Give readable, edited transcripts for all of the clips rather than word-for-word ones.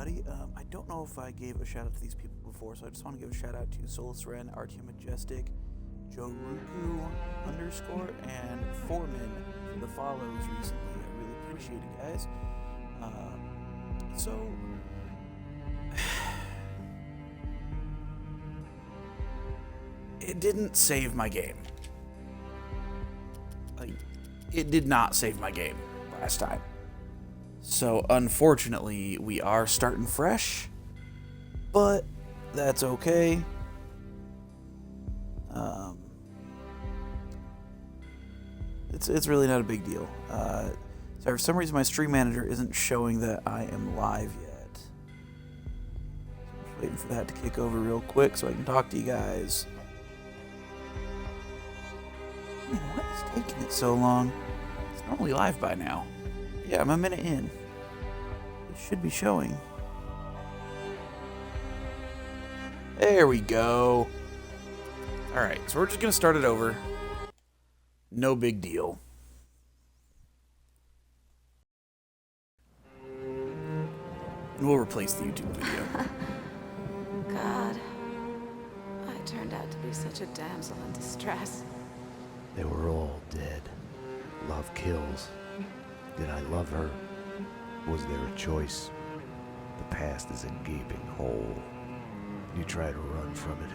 everybody. I don't know if I gave a shout out to these people before, so I just want to give a shout out to Solus Ren, RT Majestic, Joruku underscore, and Foreman for the follows recently. I really appreciate it, guys. So it didn't save my game. It did not save my game last time. So unfortunately, we are starting fresh, but that's okay. It's really not a big deal. So for some reason, my stream manager isn't showing that I am live yet. So I'm just waiting for that to kick over real quick so I can talk to you guys. Man, what is taking it so long? It's normally live by now. Yeah, I'm a minute in. It should be showing. There we go. Alright, so we're just going to start it over. No big deal. And we'll replace the YouTube video. God, I turned out to be such a damsel in distress. They were all dead. Love kills. Did I love her? Was there a choice? The past is a gaping hole. You try to run from it.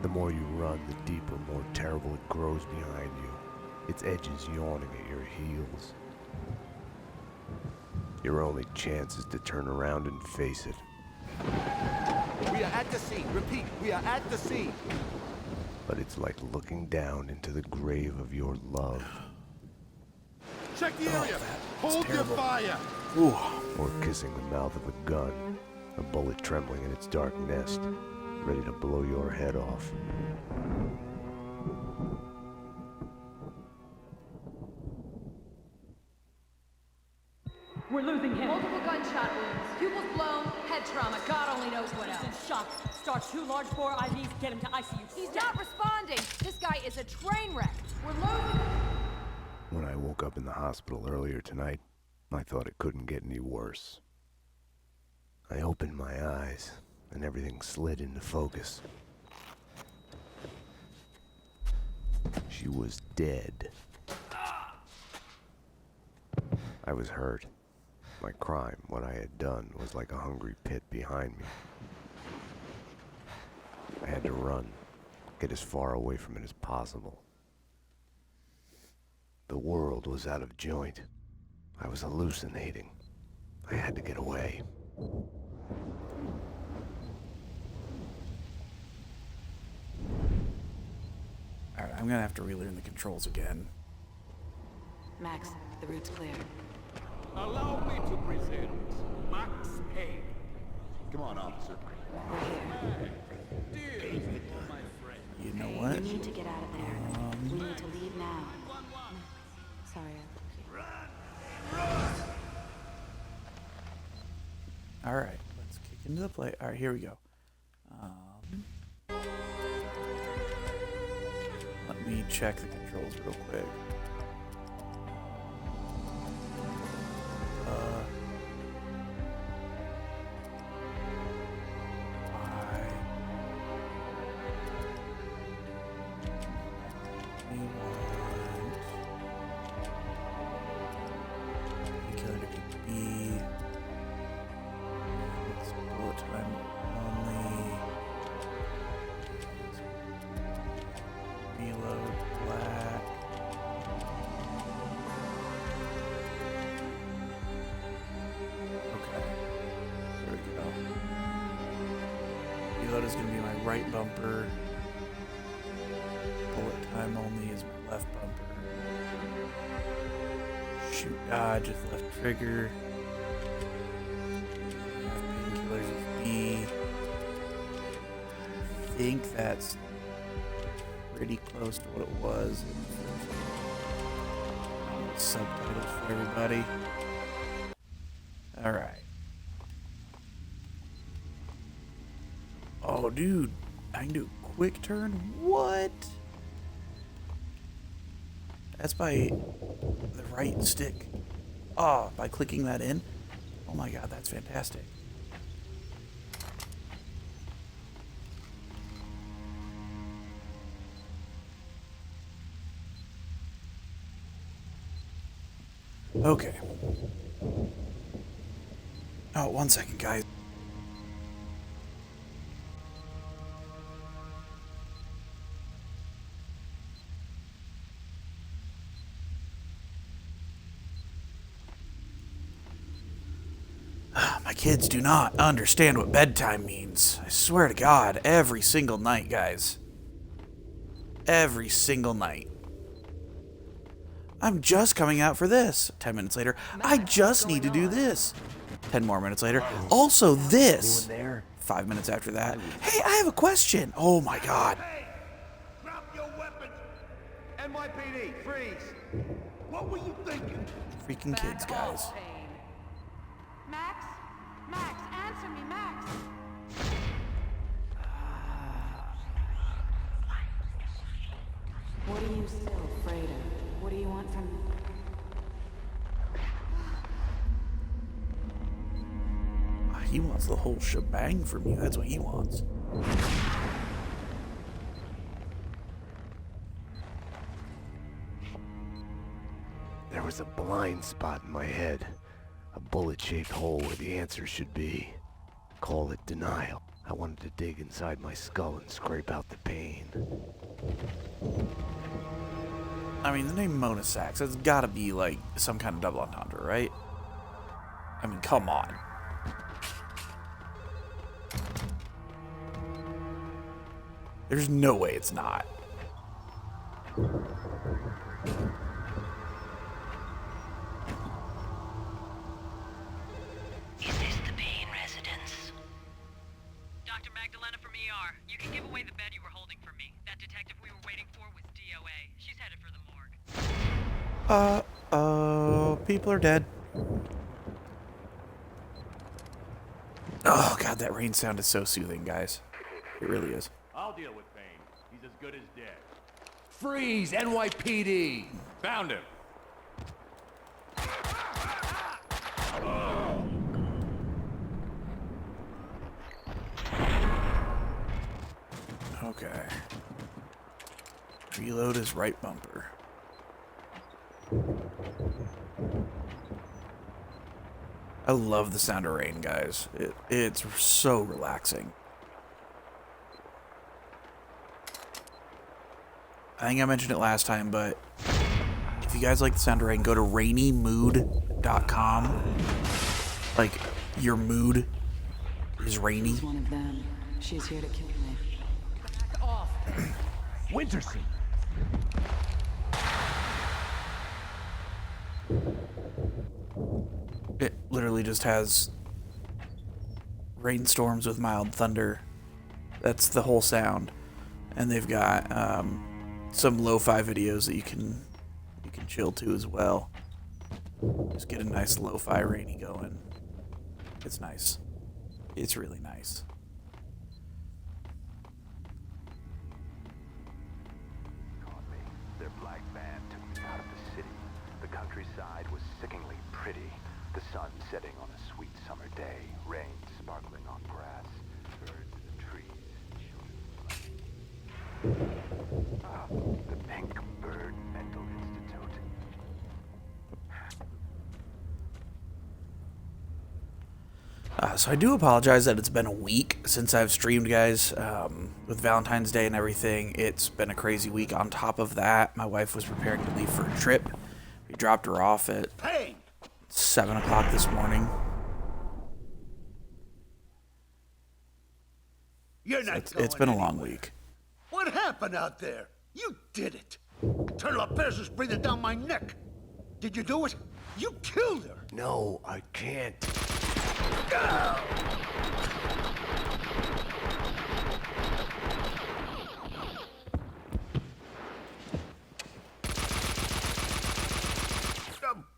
The more you run, the deeper, more terrible it grows behind you. Its edges yawning at your heels. Your only chance is to turn around and face it. We are at the scene. Repeat, we are at the scene. But it's like looking down into the grave of your love. Check the area. Hold your terrible. fire. Ooh. Or kissing the mouth of a gun. A bullet trembling in its dark nest, ready to blow your head off. We're losing him. Multiple gunshot wounds. Pupils blown, head trauma. God only knows what He's in else. shock. Start 2 large bore IVs, get him to ICU. He's not responding. This guy is a train wreck. We're losing. When I woke up in the hospital earlier tonight, I thought it couldn't get any worse. I opened my eyes, and everything slid into focus. She was dead. I was hurt. My crime, what I had done, was like a hungry pit behind me. I had to run, get as far away from it as possible. The world was out of joint. I was hallucinating. I had to get away. Alright, I'm gonna have to relearn the controls again. Max, the route's clear. Allow me to present Max Payne. Come on, officer. We're here. Dear my friend. You know We what? need to get out of there. We need to leave now. Sorry, I Alright, let's kick into the play. Alright, here we go. Let me check the controls real quick. Reload is going to be my right bumper. Bullet time only is my left bumper. Shoot dodge is left trigger. Painkillers is B. I think that's pretty close to what it was in the first subtitles for everybody. Alright. Oh, dude. I can do a quick turn? What? That's by the right stick. Oh, by clicking that in? Oh my god, that's fantastic. Okay. Oh, 1 second, guys. My kids do not understand what bedtime means. I swear to God, every single night, guys. Every single night. I'm just coming out for this. 10 minutes later, I just need to do this. 10 more minutes later, also this. 5 minutes after that, hey, I have a question. Oh my God. Hey! Drop your weapons! NYPD, freeze! What were you thinking? Freaking kids, guys. Max? Max, answer me, Max! What are you still afraid of? What do you want from me? He wants the whole shebang from you. That's what he wants. There was a blind spot in my head. A bullet-shaped hole where the answer should be. Call it denial. I wanted to dig inside my skull and scrape out the pain. I mean, the name Mona Sachs, that's gotta be like some kind of double entendre, right? I mean, come on. There's no way it's not. Is this the Payne residence? Dr. Magdalena from ER. You can give away the bed you were holding for me. That detective we were waiting for was DOA. She's headed for the morgue. People are dead. Oh, God, that rain sound is so soothing, guys. It really is. I'll deal with Payne. He's as good as dead. Freeze, NYPD! Found him. Okay. Reload his right bumper. I love the sound of rain, guys. It's so relaxing. I think I mentioned it last time, but if you guys like the sound of rain, go to rainymood.com. Like, your mood is rainy. She's one of them. She's here to kill me. Back off! Winterson! It literally just has rainstorms with mild thunder. That's the whole sound. And they've got some lo-fi videos that you can chill to as well. Just get a nice lo-fi rainy going. It's nice. It's really nice. Their black van took me out of the city. The countryside was sickeningly pretty. The sun setting on a sweet summer day, rain sparkling on grass, birds in the trees, children playing. Ah, the Pink Bird Mental Institute. So I do apologize that it's been a week since I've streamed, guys. With Valentine's Day and everything, it's been a crazy week. On top of that, my wife was preparing to leave for a trip. We dropped her off at Payne! 7 o'clock this morning. You're not It's been a long week. What happened out there? You did it! Turn Lopez is breathing down my neck! Did you do it? You killed her! No, I can't.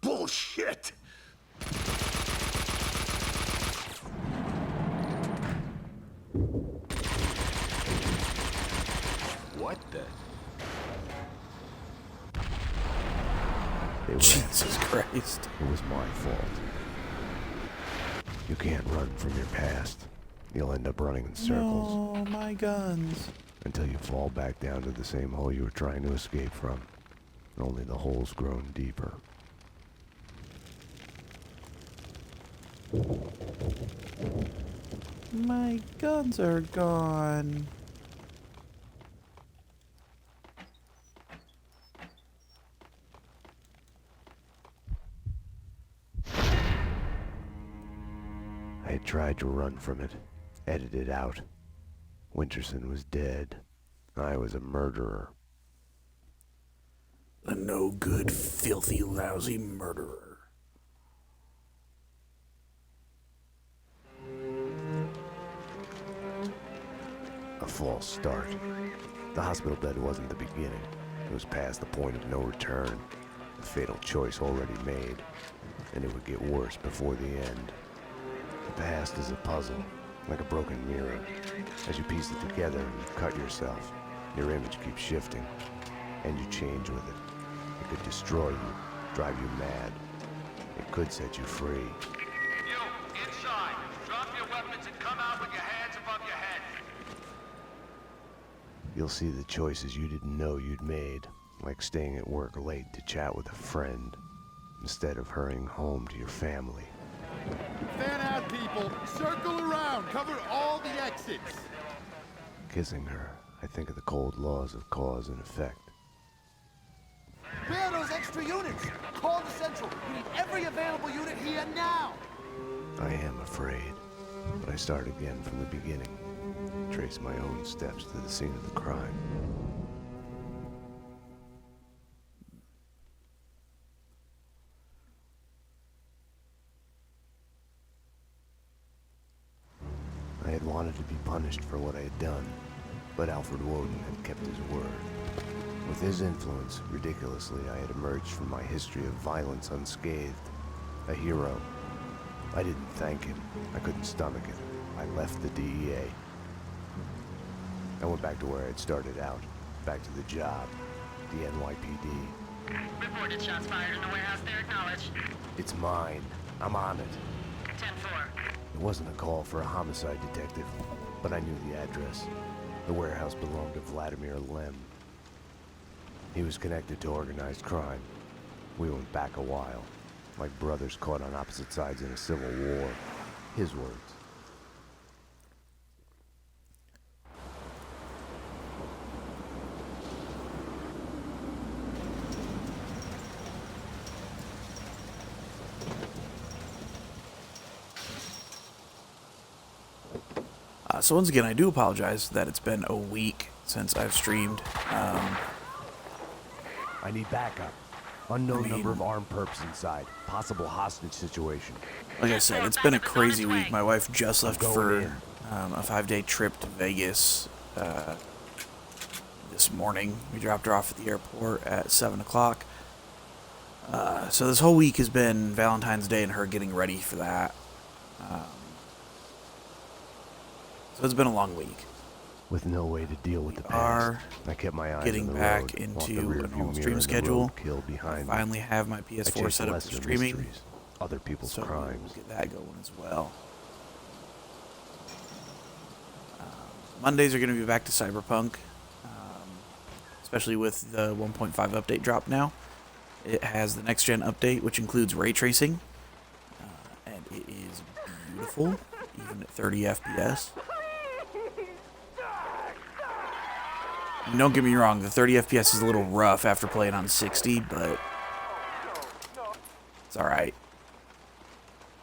Bullshit! What the? They were Jesus Christ. It was my fault. You can't run from your past. You'll end up running in circles Oh, my guns. until you fall back down to the same hole you were trying to escape from. Only the hole's grown deeper. My guns are gone. I had tried to run from it, edit it out. Winterson was dead. I was a murderer. A no good, filthy, lousy murderer. A false start. The hospital bed wasn't the beginning. It was past the point of no return. A fatal choice already made. And it would get worse before the end. The past is a puzzle, like a broken mirror. As you piece it together and cut yourself, your image keeps shifting. And you change with it. It could destroy you, drive you mad. It could set you free. You, inside. Drop your weapons and come out with your hands above your head. You'll see the choices you didn't know you'd made, like staying at work late to chat with a friend, instead of hurrying home to your family. Fan out, people! Circle around! Cover all the exits! Kissing her, I think of the cold laws of cause and effect. Where are those extra units? Call the Central. We need every available unit here now! I am afraid, but I start again from the beginning. Trace my own steps to the scene of the crime. I had wanted to be punished for what I had done, but Alfred Woden had kept his word. With his influence, ridiculously, I had emerged from my history of violence unscathed. A hero. I didn't thank him. I couldn't stomach it. I left the DEA. I went back to where I had started out. Back to the job. The NYPD. Reported shots fired in the warehouse there, acknowledged. It's mine. I'm on it. 10-4. It wasn't a call for a homicide detective, but I knew the address. The warehouse belonged to Vladimir Lem. He was connected to organized crime. We went back a while, like brothers caught on opposite sides in a civil war. His words. So once again, I do apologize that it's been a week since I've streamed. I need backup. Unknown number of armed perps inside. Possible hostage situation. Like I said, it's been a crazy week. My wife just left for a 5-day trip to Vegas this morning. We dropped her off at the airport at 7 o'clock. So this whole week has been Valentine's Day and her getting ready for that. So it's been a long week. With no way to deal with the past, I kept my eyes getting on the back road, into the a normal stream schedule. I finally have my PS4 set up for streaming. Other people's so crimes. We'll get that going as well. Mondays are going to be back to Cyberpunk, especially with the 1.5 update drop now. It has the next gen update, which includes ray tracing, and it is beautiful, even at 30 FPS. And don't get me wrong, the 30 FPS is a little rough after playing on 60, but it's alright.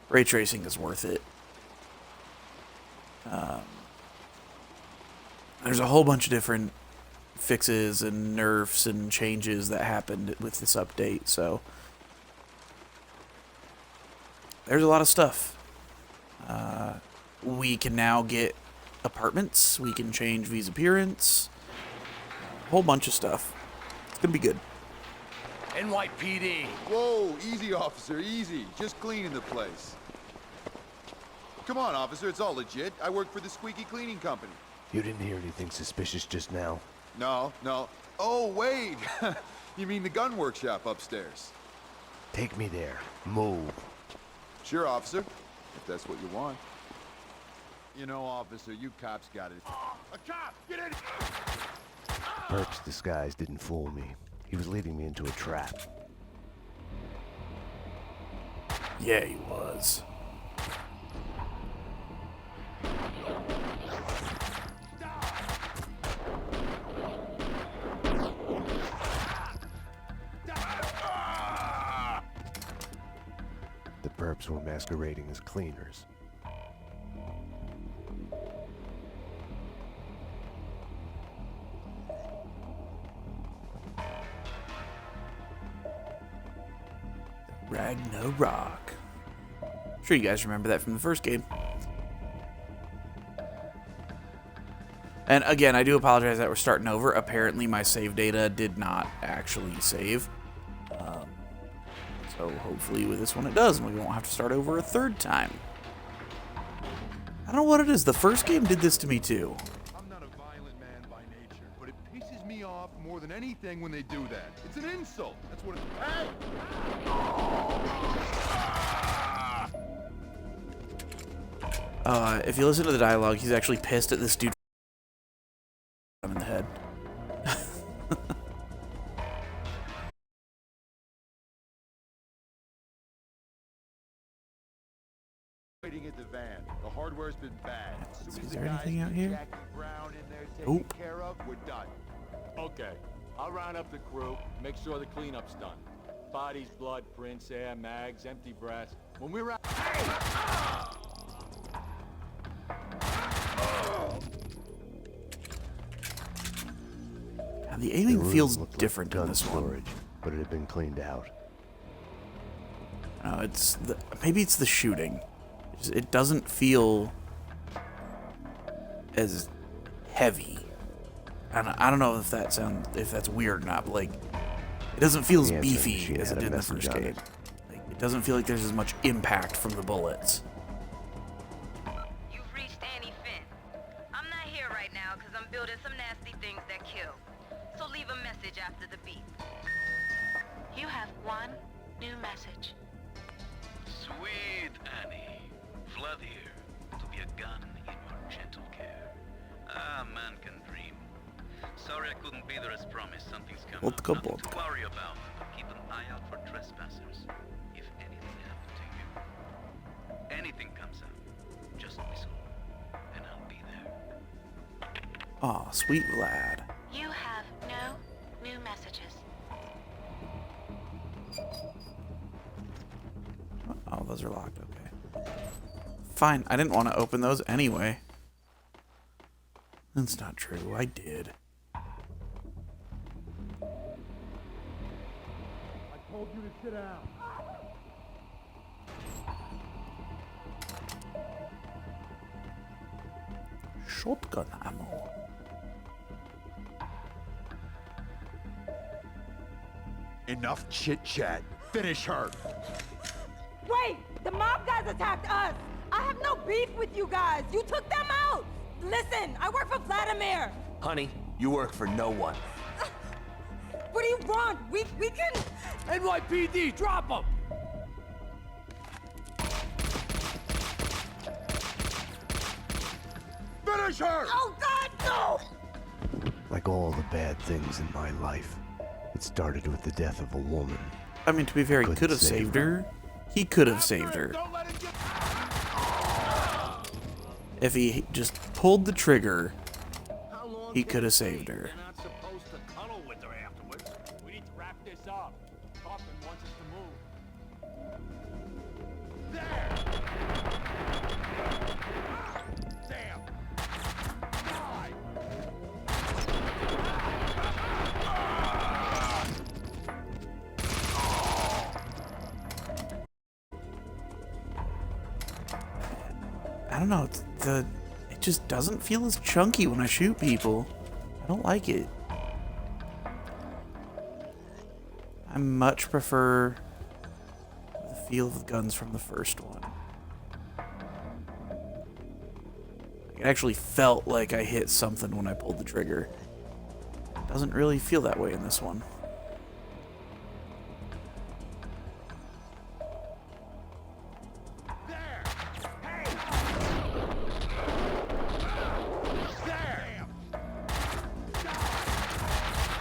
Ray tracing is worth it. There's a whole bunch of different fixes and nerfs and changes that happened with this update, so there's a lot of stuff. We can now get apartments, we can change V's appearance, a whole bunch of stuff. It's gonna be good. NYPD! Whoa, easy, officer, easy. Just cleaning the place. Come on, officer, it's all legit. I work for the Squeaky Cleaning Company. You didn't hear anything suspicious just now? No. Oh, wait! You mean the gun workshop upstairs? Take me there. Move. Sure, officer. If that's what you want. You know, officer, you cops got it. A cop! Get in! Perp's disguise didn't fool me. He was leading me into a trap. Yeah, he was. perps were masquerading as cleaners. Ragnarok. I'm sure you guys remember that from the first game. And again, I do apologize that we're starting over. Apparently, my save data did not actually save. So hopefully with this one it does, and we won't have to start over a third time. I don't know what it is. The first game did this to me too. I'm not a violent man by nature, but it pisses me off more than anything when they do that. It's an insult. That's what it's... Hey! If you listen to the dialogue, he's actually pissed at this dude in the head. Waiting at the van. The hardware's been bad. As soon as Is the there guys anything out get here? Jackie Brown in there taken Nope. care of, we're done. Okay, I'll round up the crew, make sure the cleanup's done. Bodies, blood, prints, air, mags, empty brass. When we're out... Now, the aiming room feels looked like different in gun this storage, but it had been cleaned out. one. It's the, maybe it's the shooting. It doesn't feel as heavy. I don't know if that's weird or not, but like it doesn't feel as The answering beefy machine as it had a did in the message first on game. it. Like, it doesn't feel like there's as much impact from the bullets. You've reached Annie Finn. I'm not here right now because I'm building some nasty things that kill. So leave a message after the beep. You have one new message. Sweet Annie. Vlad here, to be a gun in your gentle care. Ah, man can dream. Sorry I couldn't be there as promised. Something's coming up. Nothing to worry about. Keep an eye out for trespassers. If anything happened to you, anything comes up, just whistle, and I'll be there. Aw, sweet Vlad. You have no new messages. Oh, those are locked. Okay. Fine. I didn't want to open those anyway. That's not true. I did. I told you to sit down. Shotgun ammo. Enough chit-chat. Finish her. Wait! The mob guys attacked us! I have no beef with you guys! You took them out! Listen, I work for Vladimir! Honey, you work for no one. What do you want? We can... NYPD, drop them! Finish her! Oh, God, no! Like all the bad things in my life, it started with the death of a woman. I mean, to be fair, he Couldn't could have save saved her. He could have saved her. Don't let him get... If he just pulled the trigger, he could have saved her. You're not supposed to cuddle with her afterwards. We need to wrap this up. Coffin wants us to move. There! Damn! Die! I don't know. It just doesn't feel as chunky when I shoot people. I don't like it. I much prefer the feel of the guns from the first one. It actually felt like I hit something when I pulled the trigger. It doesn't really feel that way in this one. There! Hey! There!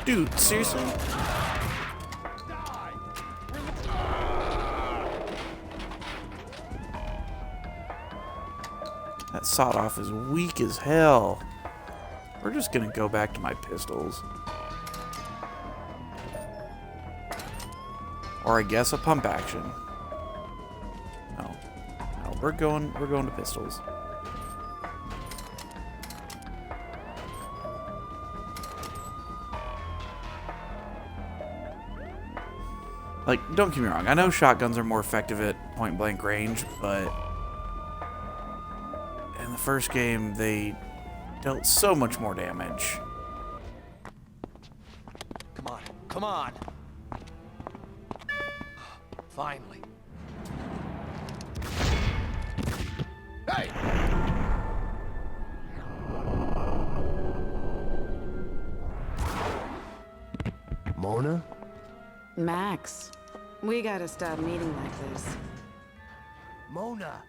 Dude, seriously? Die! That sawed-off is weak as hell. We're just gonna go back to my pistols. Or I guess a pump action. No, we're going to pistols. Like, don't get me wrong, I know shotguns are more effective at point blank range, but in the first game they dealt so much more damage. Come on, come on. Finally. Hey! Mona? Max, we gotta stop meeting like this. Mona.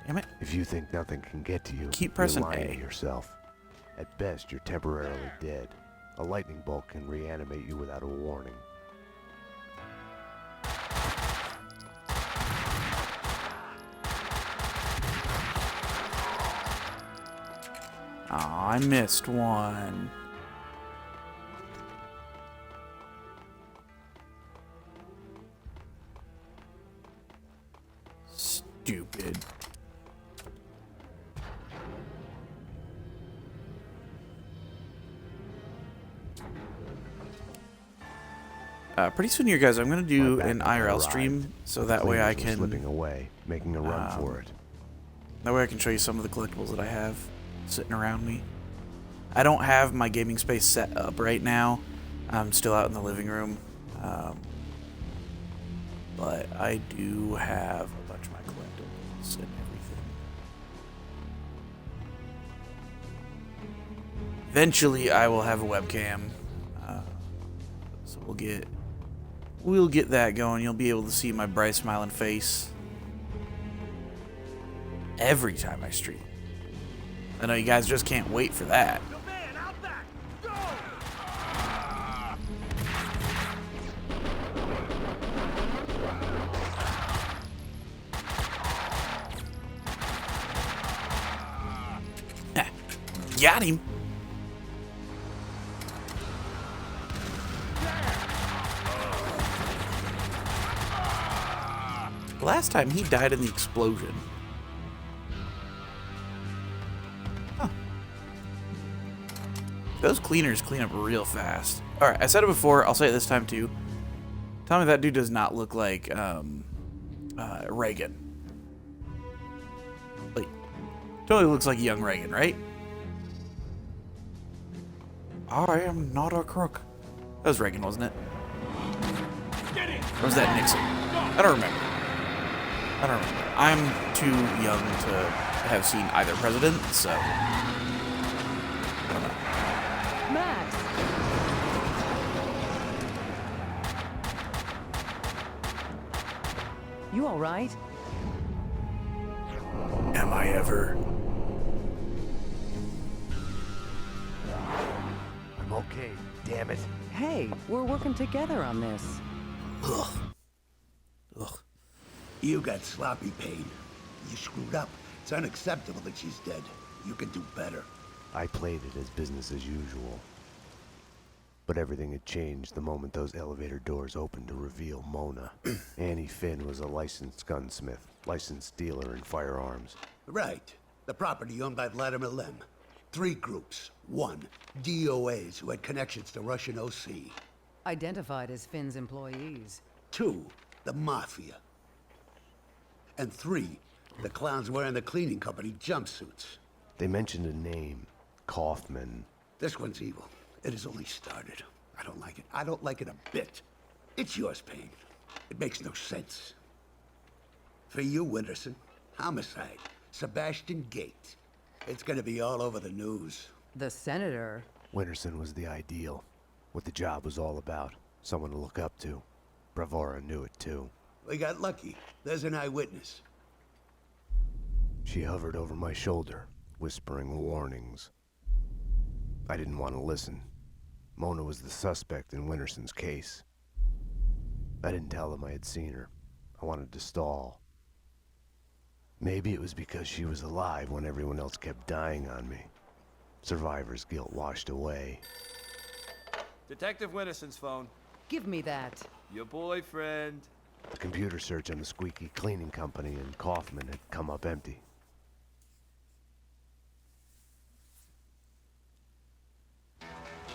Damn it. If you think nothing can get to you, Keep pressing you're lying A. to yourself. At best, you're temporarily dead. A lightning bolt can reanimate you without a warning. Aw, I missed one. Stupid. Pretty soon here, guys, I'm going to do an IRL stream, so that way I can... slipping away, making a run for it. That way I can show you some of the collectibles that I have sitting around me. I don't have my gaming space set up right now. I'm still out in the living room. But I do have a bunch of my collectibles and everything. Eventually, I will have a webcam. So we'll get that going. You'll be able to see my bright smiling face every time I stream. I know you guys just can't wait for that. Got him. Last time he died in the explosion. Huh. Those cleaners clean up real fast. Alright, I said it before, I'll say it this time too. Tell me that dude does not look like Reagan. Like, totally looks like young Reagan, right? I am not a crook. That was Reagan, wasn't it? Or was that Nixon? I don't remember. I'm too young to have seen either president, so I don't know. Max! You all right? Am I ever? I'm okay, damn it. Hey, we're working together on this. Ugh. Ugh. You got sloppy, Payne. You screwed up. It's unacceptable that she's dead. You can do better. I played it as business as usual. But everything had changed the moment those elevator doors opened to reveal Mona. Annie Finn was a licensed gunsmith, licensed dealer in firearms. Right. The property owned by Vladimir Lem. 3 groups. 1, DOAs who had connections to Russian OC. Identified as Finn's employees. 2, the Mafia. And 3, the clowns wearing the cleaning company jumpsuits. They mentioned a name, Kaufman. This one's evil. It has only started. I don't like it. I don't like it a bit. It's yours, Payne. It makes no sense. For you, Winterson, homicide, Sebastian Gate. It's gonna be all over the news. The senator. Winterson was the ideal. What the job was all about. Someone to look up to. Bravura knew it too. We got lucky. There's an eyewitness. She hovered over my shoulder, whispering warnings. I didn't want to listen. Mona was the suspect in Winterson's case. I didn't tell them I had seen her. I wanted to stall. Maybe it was because she was alive when everyone else kept dying on me. Survivor's guilt washed away. Detective Winterson's phone. Give me that. Your boyfriend. The computer search on the squeaky cleaning company in Kaufman had come up empty.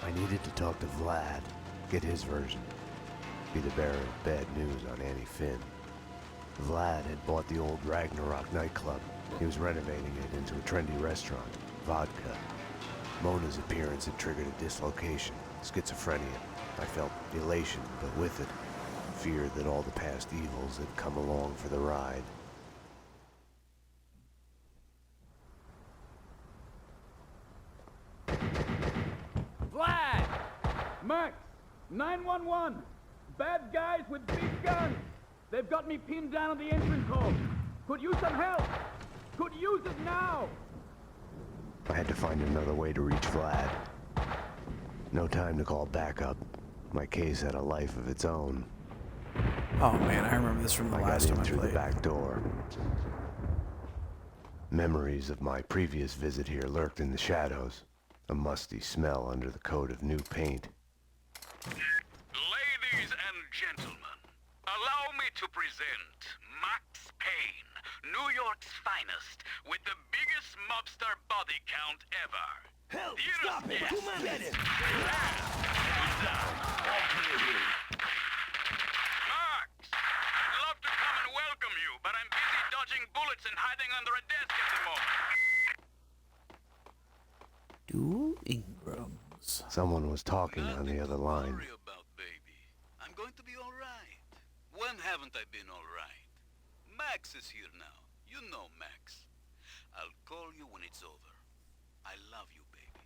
I needed to talk to Vlad, get his version, be the bearer of bad news on Annie Finn. Vlad had bought the old Ragnarok nightclub. He was renovating it into a trendy restaurant, Vodka. Mona's appearance had triggered a dislocation, schizophrenia. I felt elation, but with it, fear that all the past evils had come along for the ride. Vlad! Max! 911! Bad guys with big guns! They've got me pinned down on the entrance hall! Could use some help! Could use it now! I had to find another way to reach Vlad. No time to call backup. My case had a life of its own. Oh man, I remember this from the last time I through played. the back door. Memories of my previous visit here lurked in the shadows. A musty smell under the coat of new paint. Ladies and gentlemen, allow me to present Max Payne, New York's finest, with the biggest mobster body count ever. Help! Stop it! Two men at him! Max, I'd love to come and welcome you, but I'm busy dodging bullets and hiding under a desk at the moment. Dual Ingrams. Someone was talking on the other line. Worry about, baby. I'm going to be all right. When haven't I been all right? Max is here now. You know Max. I'll call you when it's over. I love you, baby.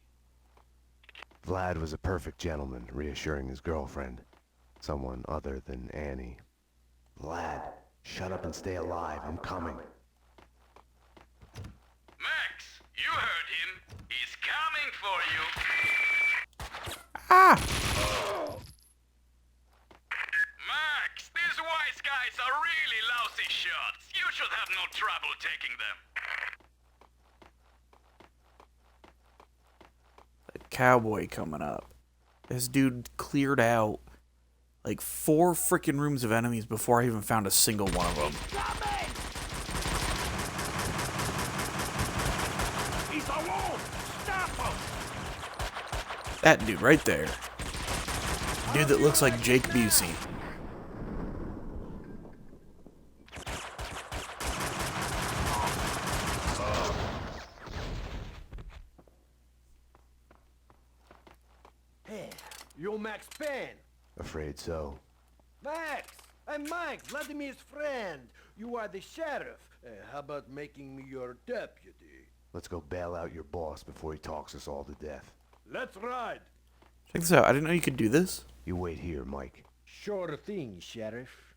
Vlad was a perfect gentleman, reassuring his girlfriend. Someone other than Annie. Vlad, shut up and stay alive. I'm coming. Max, you heard him. He's coming for you. Ah! Max, these wise guys are really lousy shots. You should have no trouble taking them. Cowboy coming up. This dude cleared out like 4 freaking rooms of enemies before I even found a single one of them. He's alone! Stop him! That dude right there. Dude that looks like Jake Busey. You Max Payne? Afraid so. Max! I'm Mike, Vladimir's friend. You are the sheriff. How about making me your deputy? Let's go bail out your boss before he talks us all to death. Let's ride. Check this out. I didn't know you could do this. You wait here, Mike. Sure thing, Sheriff.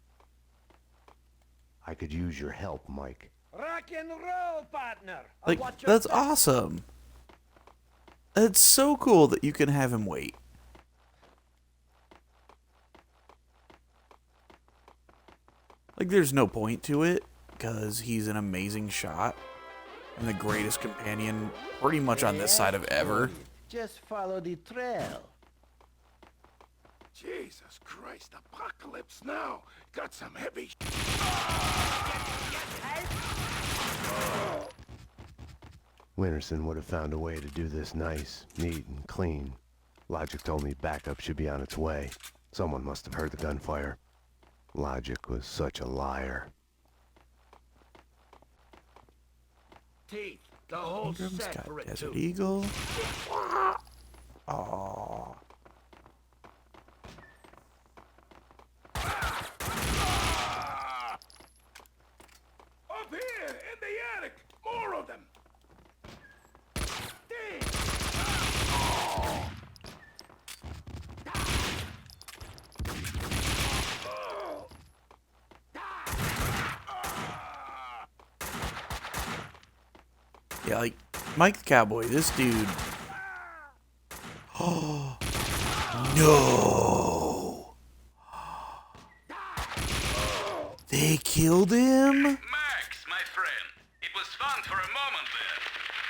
I could use your help, Mike. Rock and roll, partner. Like, that's awesome. It's so cool that you can have him wait. Like, there's no point to it, because he's an amazing shot and the greatest companion pretty much on this side of ever. Just follow the trail. Jesus Christ, apocalypse now. Got some heavy Winterson would have found a way to do this nice, neat, and clean. Logic told me backup should be on its way. Someone must have heard the gunfire. Logic was such a liar. Teeth, the whole Ingram's set got for it Desert too. Eagle. Aww. up here in the attic. More of them. Yeah, like, Mike the Cowboy, this dude. Oh, no. They killed him? Max, my friend. It was fun for a moment there.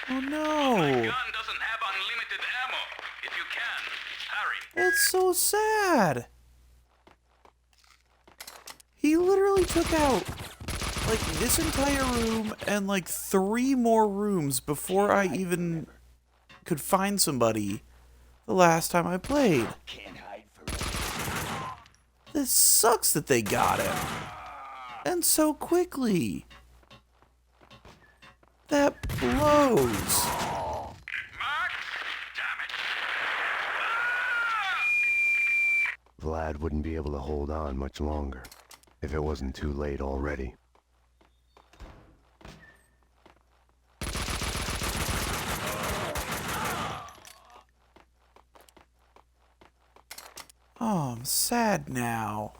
Oh, My no. gun doesn't have unlimited ammo. If you can, hurry. That's so sad. He literally took out, like, this entire room and, like, 3 more rooms before I even could find somebody the last time I played. This sucks that they got him. And so quickly. That blows. Vlad wouldn't be able to hold on much longer if it wasn't too late already. Oh, I'm sad now.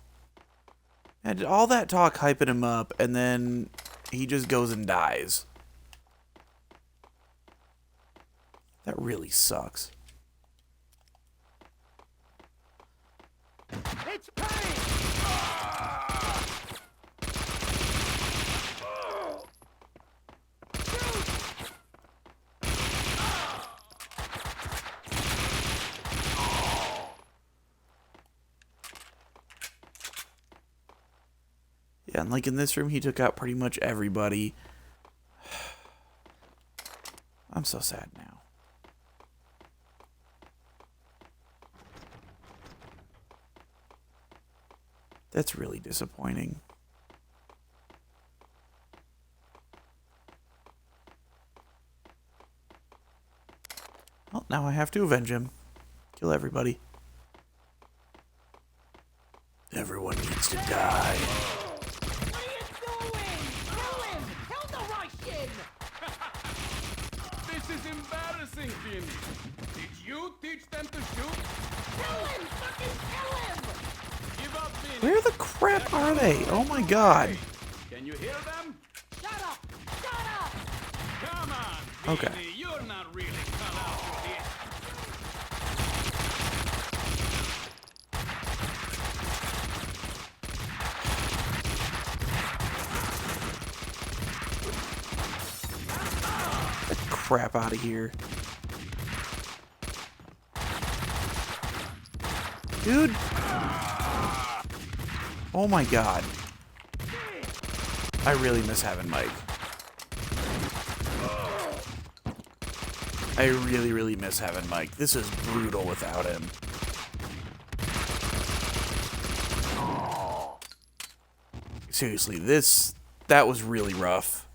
And all that talk hyping him up, and then he just goes and dies. That really sucks. It's Payne! Yeah, and like in this room, he took out pretty much everybody. I'm so sad now. That's really disappointing. Well, now I have to avenge him. Kill everybody. Everyone needs to die. What are you doing? Kill him! Kill the Russian! This is embarrassing, Payne. Did you teach them to shoot? Kill him! Fucking kill him! Give up, Payne. Where the crap are they? Oh my god. Can you hear them? Shut up! Shut up! Come on, Okay. Payne. You're not really cut out for this. Get the crap out of here. Dude. Oh my god. I really miss having Mike. I really, really miss having Mike. This is brutal without him. Seriously, that was really rough.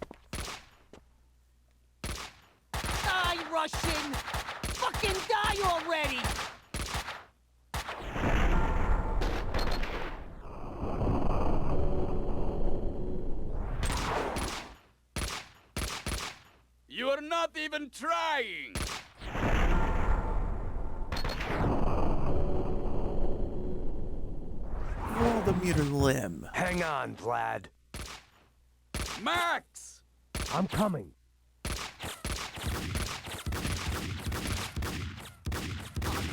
Die, Russian! Fucking die already! You're not even trying. Vladimir Lim. Hang on, Vlad. Max! I'm coming.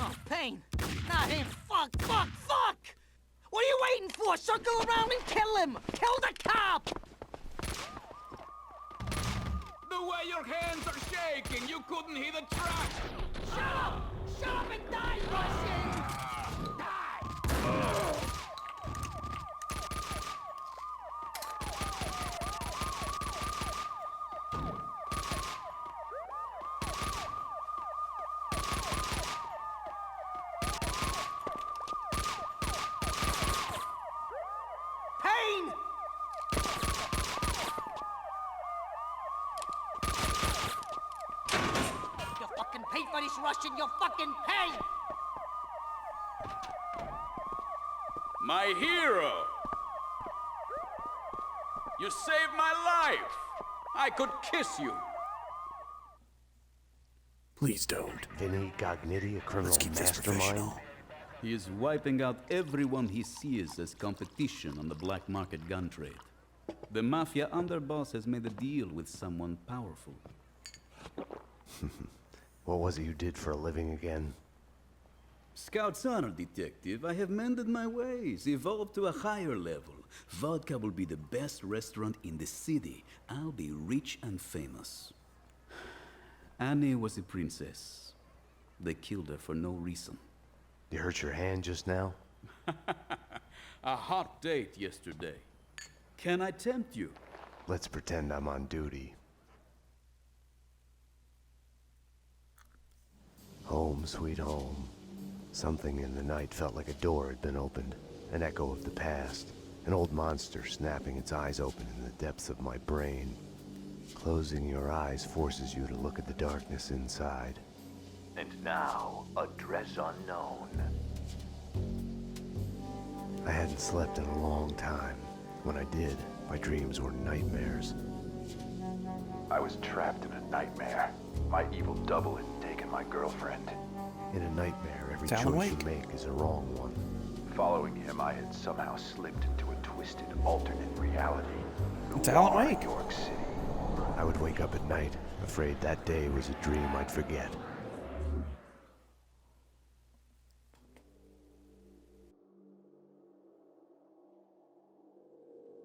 Oh, Payne! Not him! Fuck! Fuck! Fuck! What are you waiting for? Circle around and kill him! Kill the cop! The way your hands are shaking, you couldn't hit a track. Shut up! Shut up and die, Russian! Die! Payne! You fucking pay for this, Russian! You fucking pay! My hero! You saved my life! I could kiss you! Please don't. Vinny Gognitti, a criminal Let's keep this mastermind? professional. He is wiping out everyone he sees as competition on the black market gun trade. The mafia underboss has made a deal with someone powerful. What was it you did for a living again? Scout's honor, detective. I have mended my ways, evolved to a higher level. Vodka will be the best restaurant in the city. I'll be rich and famous. Annie was a princess. They killed her for no reason. You hurt your hand just now? A hot date yesterday. Can I tempt you? Let's pretend I'm on duty. Home, sweet home. Something in the night felt like a door had been opened. An echo of the past. An old monster snapping its eyes open in the depths of my brain. Closing your eyes forces you to look at the darkness inside. And now, address unknown. I hadn't slept in a long time. When I did, my dreams were nightmares. I was trapped in a nightmare. My evil double had taken my girlfriend. In a nightmare, every Sound choice awake? you make is a wrong one. Following him, I had somehow slipped into a twisted alternate reality. It's Alan Wake. New York City. I would wake up at night, afraid that day was a dream I'd forget.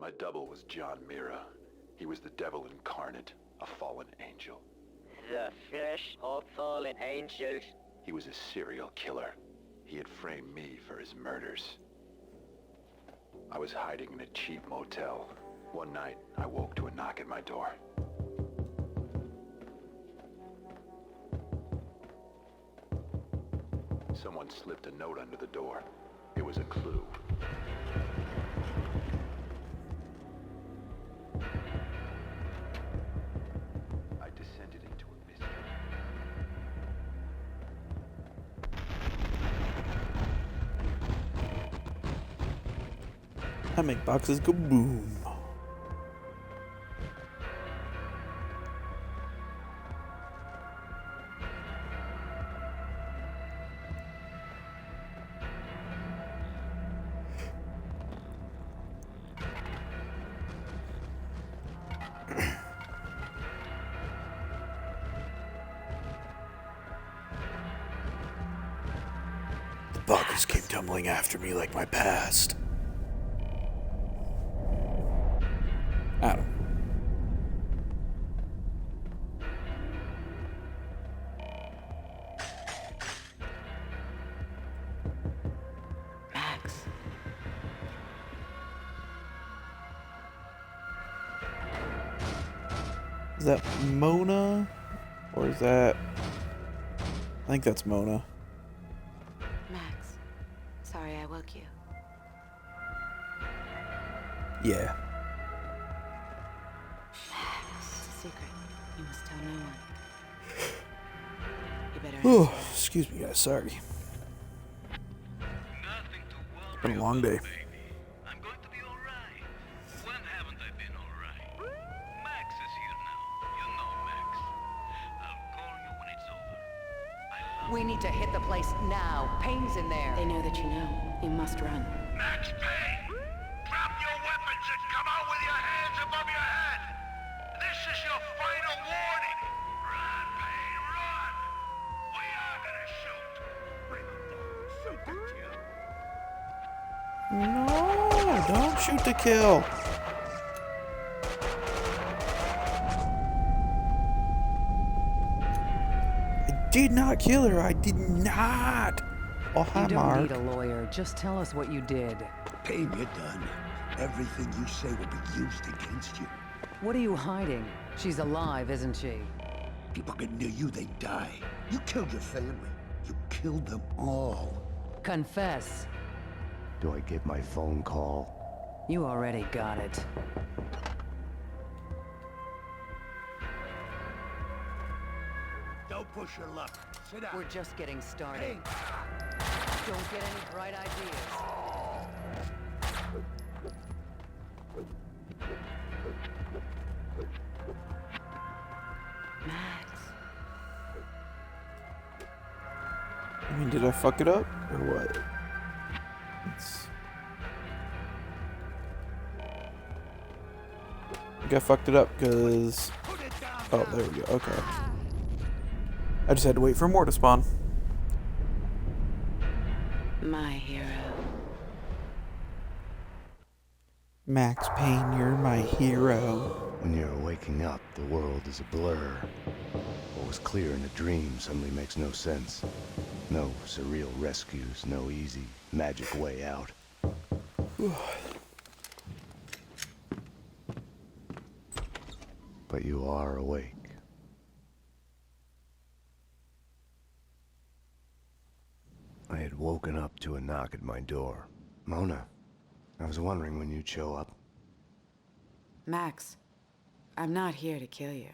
My double was John Mira. He was the devil incarnate, a fallen angel. The flesh of fallen angels. He was a serial killer. He had framed me for his murders. I was hiding in a cheap motel. One night, I woke to a knock at my door. Someone slipped a note under the door. It was a clue. I descended into a mystery. I make boxes go boom. The boxes came tumbling after me like my past. Adam. Max. Is that Mona? Or is that... I think that's Mona. Max. Sorry I woke you. Yeah. It's a secret. You must tell no one. You better Oh, answer. excuse me guys, sorry. It's been a long day. I'm going to be alright. When haven't I been alright? Max is here now. You know Max. I'll call you when it's over. We need to hit the place now. Payne's in there. They know that you know. You must run. Max Payne! Drop your weapons and come out with your hands above your head! This is your final warning! Run, Payne, run! We are gonna shoot! Shoot the kill! No, don't shoot to kill. I did not kill her. I did not. Oh, hi, You don't Mark. need a lawyer. Just tell us what you did. Payne, you're done. Everything you say will be used against you. What are you hiding? She's alive, isn't she? People get near you, they die. You killed your family. You killed them all. Confess. Do I get my phone call? You already got it. Don't push your luck. Sit down. We're just getting started. Payne. Don't get any bright ideas. Max. I mean, did I fuck it up or what? It's... I think I fucked it up because... Oh, there we go. Okay. I just had to wait for more to spawn. My hero. Max Payne, you're my hero. When you're waking up, the world is a blur. What was clear in a dream suddenly makes no sense. No surreal rescues, no easy, magic way out. but you are awake. I had woken up to a knock at my door. Mona, I was wondering when you'd show up. Max, I'm not here to kill you.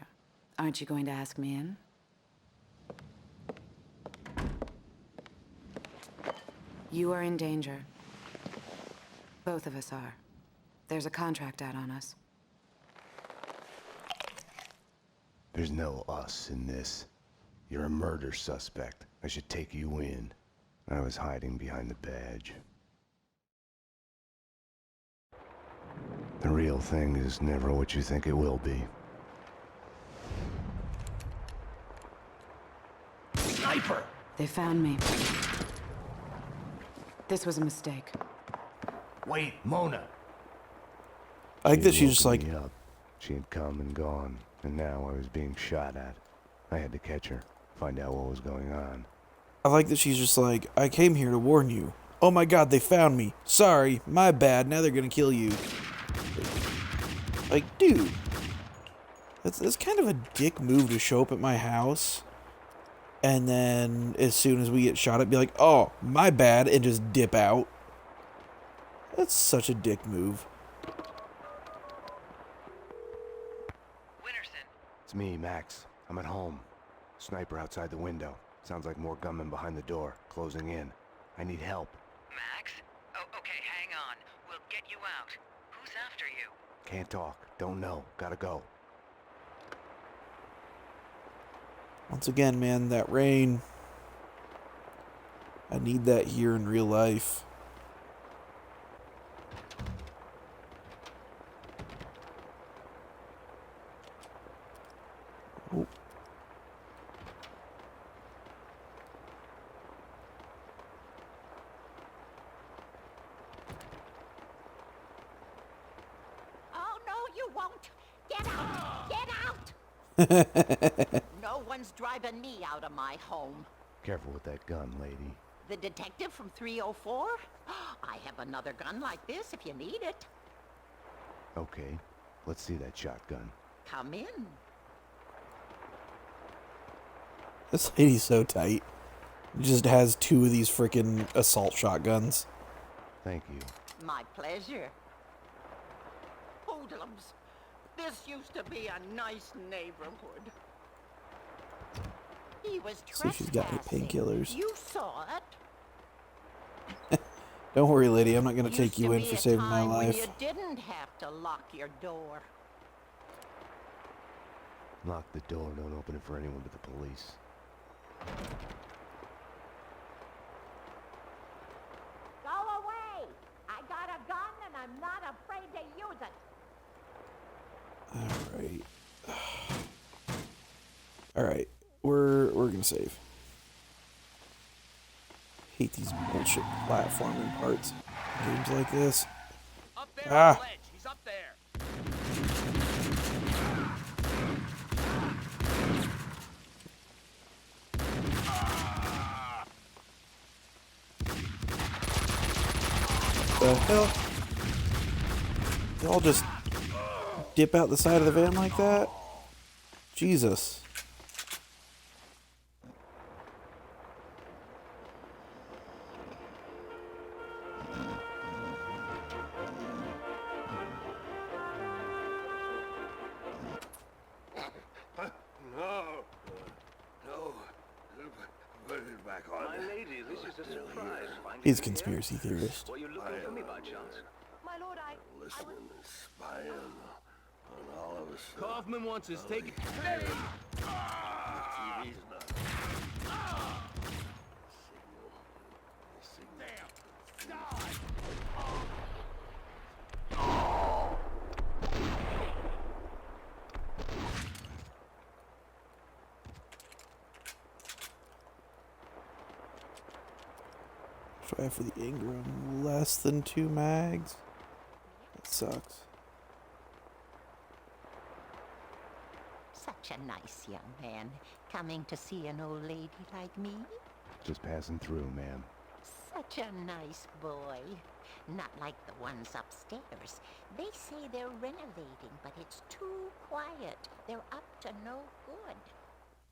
Aren't you going to ask me in? You are in danger. Both of us are. There's a contract out on us. There's no us in this. You're a murder suspect. I should take you in. I was hiding behind the badge. The real thing is never what you think it will be. Sniper! They found me. This was a mistake. Wait, Mona! I like that she's just like... me up. She had come and gone, and now I was being shot at. I had to catch her, find out what was going on. I like that she's just like, I came here to warn you. Oh my god, they found me. Sorry, my bad, now they're gonna kill you. Like, dude. That's kind of a dick move to show up at my house. And then, as soon as we get shot at, be like, oh, my bad, and just dip out. That's such a dick move. It's me, Max. I'm at home. Sniper outside the window. Sounds like more gunmen behind the door, closing in. I need help. Max? Oh, okay, hang on. We'll get you out. Who's after you? Can't talk. Don't know. Gotta go. Once again, man, that rain. I need that here in real life. Oh. Oh, no, you won't. Get out! Get out! No one's driving me out of my home. Careful with that gun, lady. The detective from 304? I have another gun like this if you need it. Okay, let's see that shotgun. Come in. This lady's so tight. Just has 2 of these freaking assault shotguns. Thank you. My pleasure. Hoodlums. This used to be a nice neighborhood. He was See if she's got any trespassing. painkillers. You saw it. Don't worry, lady. I'm not going to take Used you to in be for a saving my time when life. you didn't have to lock your door. Lock the door. Don't open it for anyone but the police. Go away! I got a gun and I'm not afraid to use it. Alright. Alright. We're gonna save. Hate these bullshit platforming parts. Games like this. Up there Ah. on the ledge. He's up there. The hell? They all just dip out the side of the van like that? Jesus. No. Put it back on. My lady, this is a surprise. He's a conspiracy theorist. Were you looking for me by chance? My lord, Listening and spying on all of us. Kaufman wants us taken. Hey! TV's not. Try for the Ingram. Less than 2 mags. That sucks. Such a nice young man, coming to see an old lady like me. Just passing through, ma'am. such a nice boy. Not like the ones upstairs. They say they're renovating, but it's too quiet. They're up to no good.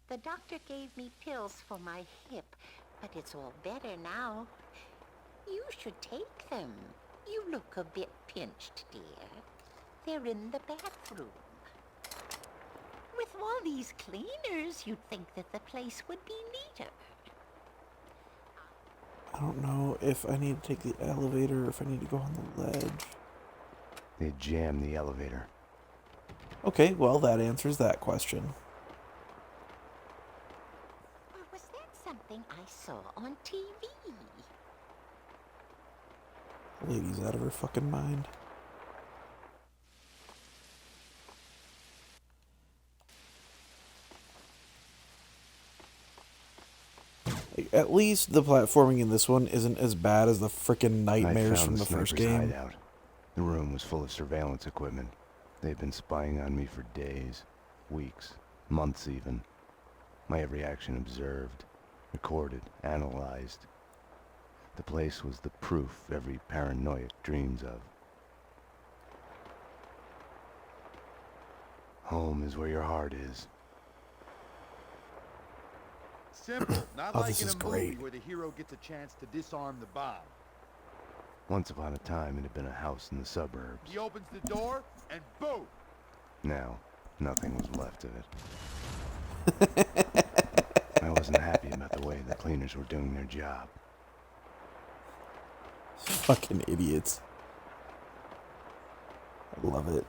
The doctor gave me pills for my hip, but it's all better now. You should take them. You look a bit pinched, dear. They're in the bathroom. With all these cleaners, you'd think that the place would be neater. I don't know if I need to take the elevator or if I need to go on the ledge. They jammed the elevator. Okay, well, that answers that question. Or was that something I saw on TV? Lady's out of her fucking mind. At least the platforming in this one isn't as bad as the frickin' nightmares from the first game. Hideout. The room was full of surveillance equipment. They've been spying on me for days, weeks, months even. My every action observed, recorded, analyzed. The place was the proof every paranoiac dreams of. Home is where your heart is. Simple, not Oh, like this in is a movie great. where the hero gets a chance to disarm the bomb. Once upon a time, it had been a house in the suburbs. He opens the door, and boom! Now, nothing was left of it. I wasn't happy about the way the cleaners were doing their job. Fucking idiots. I love it.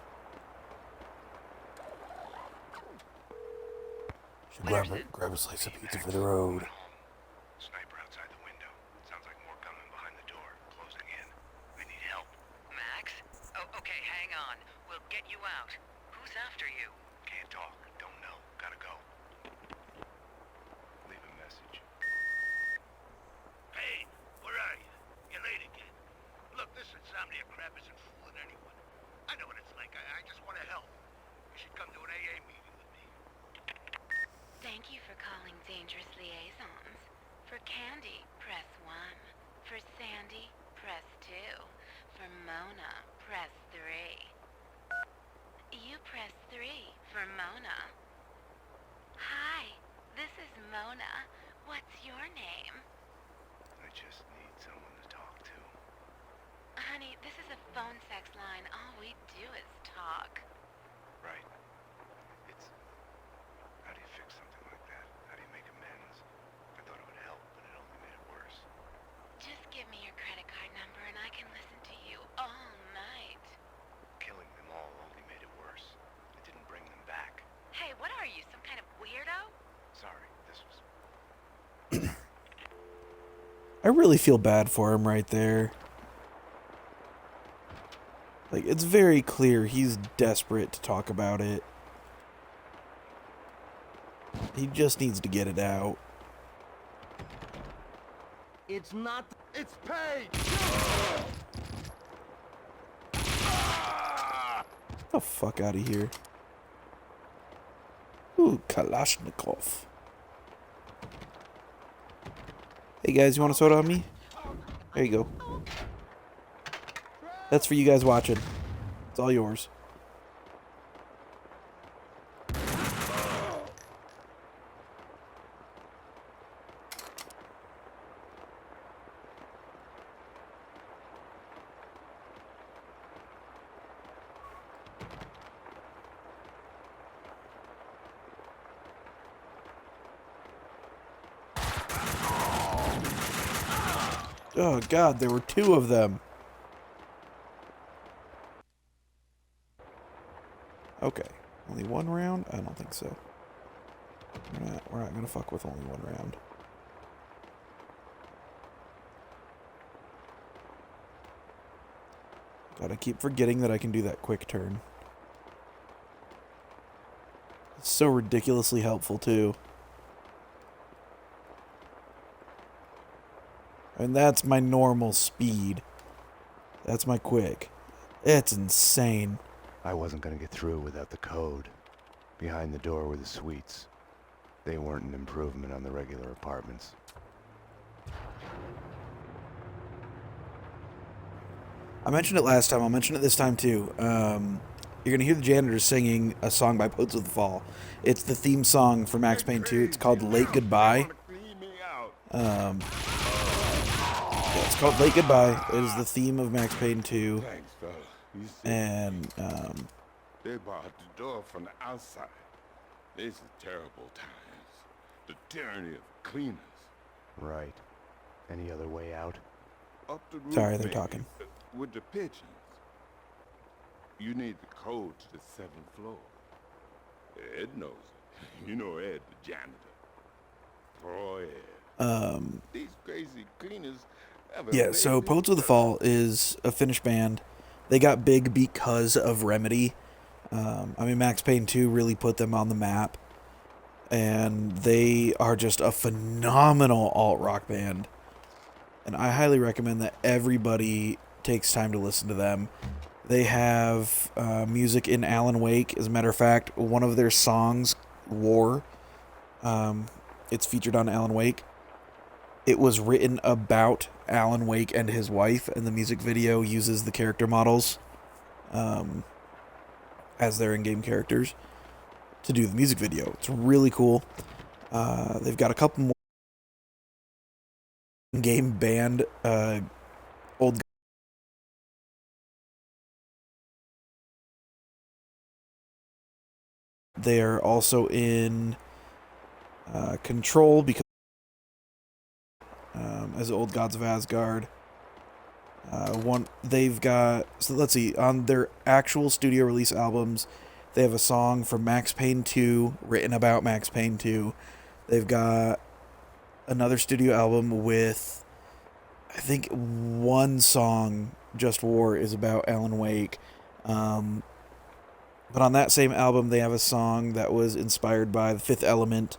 Should grab a slice of pizza for the road. Sniper outside the window. Sounds like more coming behind the door, closing in. I need help. Max? Oh, okay, hang on. We'll get you out. Who's after you? Can't talk. Don't know. Gotta go. Leave a message. Payne, where are you? You're late again. Look, this insomnia crap isn't fooling anyone. I know what it's like. I just want to help. You should come to an AA meeting with me. Thank you for calling Dangerous Liaisons. For Candy, press 1. For Sandy, press 2. For Mona, press 3. You press 3 for Mona. Hi, this is Mona. What's your name? I just need someone to talk to. Honey, this is a phone sex line. All we do is talk. Right. How do you fix something like that? How do you make amends? I thought it would help, but it only made it worse. Just give me your credit card number and I can listen to you all night. Killing them all only made it worse. It didn't bring them back. Hey, what are you, some kind of weirdo? Sorry, this was... I really feel bad for him right there. Like, it's very clear he's desperate to talk about it. He just needs to get it out. It's not... It's Payne! Get the fuck out of here. Ooh, Kalashnikov. Hey guys, you want a soda on me? There you go. That's for you guys watching. It's all yours. Oh god, there were two of them. Okay. Only one round? I don't think so. We're not gonna fuck with only one round. God, I keep forgetting that I can do that quick turn. It's so ridiculously helpful too. And that's my normal speed. That's my quick. It's insane. I wasn't gonna get through without the code. Behind the door were the suites. They weren't an improvement on the regular apartments. I mentioned it last time. I'll mention it this time too. You're gonna hear the janitors singing a song by Poets of the Fall. It's the theme song for Max Payne 2. It's called "Late Goodbye." Yeah, it's called "Late Goodbye." It is the theme of Max Payne 2. Thanks, fella. You see, And they barred the door from the outside. These are terrible times. The tyranny of cleaners. Right. Any other way out? Up the roof, sorry, they're maybe, talking. with the pigeons. You need the code to the 7th floor. Ed knows it. You know Ed, the janitor. Oh, yeah. These crazy cleaners have a yeah, so Poets of the Fall is a Finnish band. They got big because of Remedy. I mean, Max Payne 2 really put them on the map. And they are just a phenomenal alt-rock band. And I highly recommend that everybody takes time to listen to them. They have music in Alan Wake. As a matter of fact, one of their songs, War, it's featured on Alan Wake. It was written about Alan Wake and his wife, and the music video uses the character models as their in-game characters to do the music video. It's really cool. They've got a couple more in-game band old. They are also in Control because as Old Gods of Asgard. They've got, so let's see, on their actual studio release albums, they have a song from Max Payne 2 written about Max Payne 2. They've got another studio album with, I think, one song, Just War, is about Alan Wake. But on that same album, they have a song that was inspired by The Fifth Element.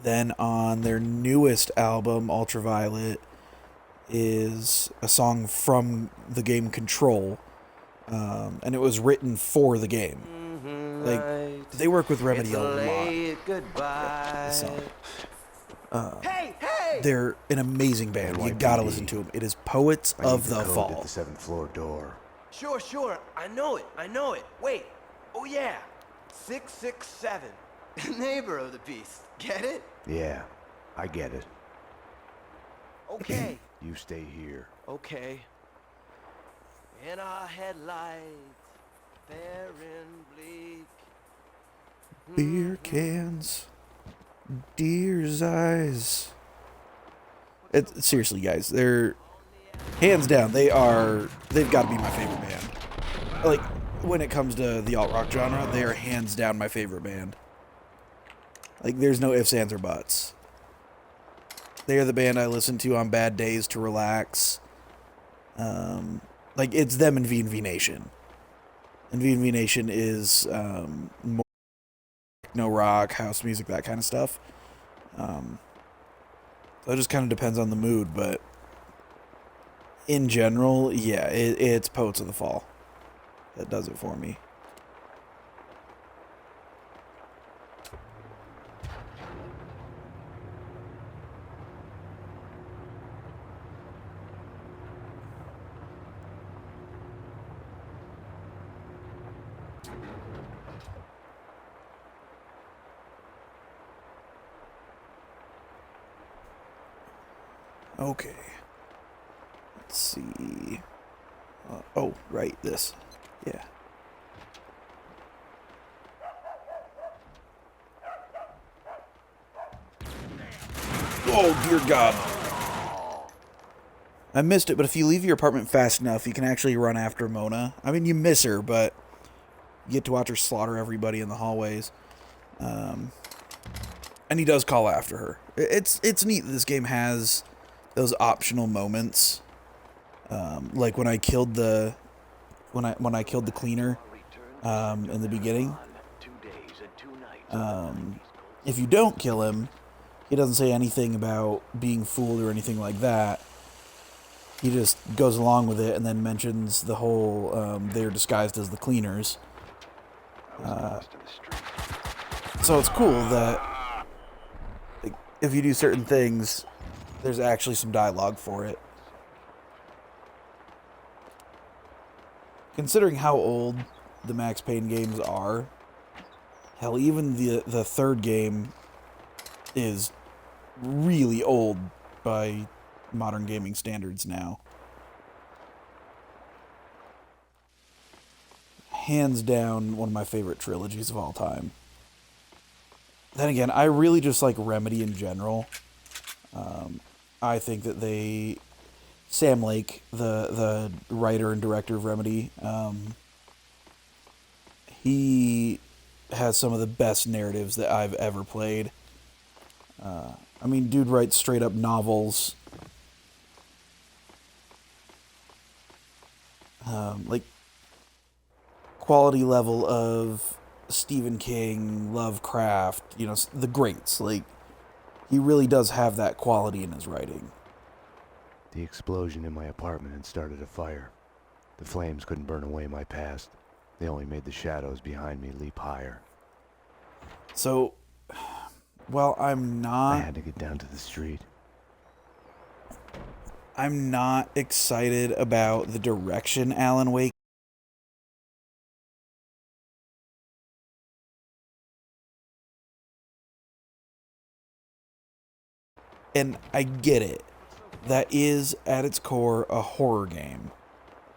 Then on their newest album, Ultraviolet, is a song from the game Control. And it was written for the game. Like, they work with Remedy a lot. Goodbye. Hey! They're an amazing band. You gotta listen to them. It is Poets of the Fall. At the 7th floor door. Sure. I know it. Wait. Oh, yeah. 667. Neighbor of the beast. Get it? Yeah, I get it. Okay. You stay here. Okay. In our headlights, barren bleak. Beer cans, deer's eyes. Seriously, guys, they're hands down. They've got to be my favorite band. Like, when it comes to the alt-rock genre, they are hands down my favorite band. Like, there's no ifs, ands, or buts. They are the band I listen to on bad days to relax. Like, it's them and V&V Nation. And V&V Nation is more techno rock, house music, that kind of stuff. So it just kind of depends on the mood, but in general, yeah, it's Poets of the Fall that does it for me. Okay. Let's see. Oh, right, this. Yeah. Oh, dear God. I missed it, but if you leave your apartment fast enough, you can actually run after Mona. I mean, you miss her, but you get to watch her slaughter everybody in the hallways. And he does call after her. It's neat that this game has those optional moments, like when I killed the cleaner in the beginning. If you don't kill him, he doesn't say anything about being fooled or anything like that. He just goes along with it and then mentions the whole they're disguised as the cleaners. So it's cool that, like, if you do certain things, there's actually some dialogue for it. considering how old the Max Payne games are, hell, even the third game is really old by modern gaming standards now. Hands down, one of my favorite trilogies of all time. Then again, I really just like Remedy in general. I think that Sam Lake, the writer and director of Remedy, he has some of the best narratives that I've ever played. I mean, dude writes straight up novels. Like, quality level of Stephen King, Lovecraft, you know, the greats. Like, he really does have that quality in his writing. The explosion in my apartment had started a fire. The flames couldn't burn away my past. They only made the shadows behind me leap higher. So, well, I had to get down to the street. I'm not excited about the direction Alan Wake. And I get it. That is, at its core, a horror game.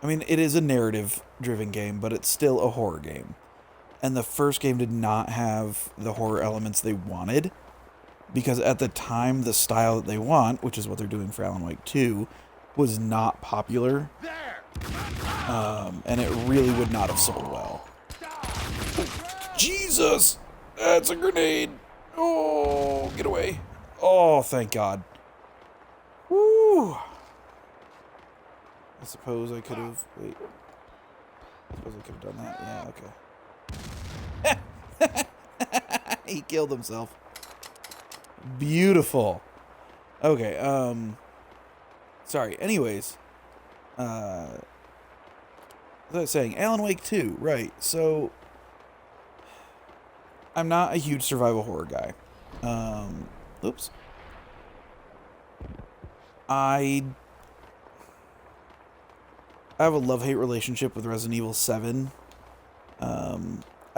I mean, it is a narrative-driven game, but it's still a horror game. And the first game did not have the horror elements they wanted, because at the time, the style that they want, which is what they're doing for Alan Wake 2, was not popular. And it really would not have sold well. Jesus! That's a grenade! Oh, get away. Oh, thank God. Woo! I suppose I could have... Wait. I suppose I could have done that. Yeah, okay. He killed himself. Beautiful. Okay, sorry. Anyways. As I was saying, Alan Wake 2, right. So, I'm not a huge survival horror guy. Oops. I have a love-hate relationship with Resident Evil 7.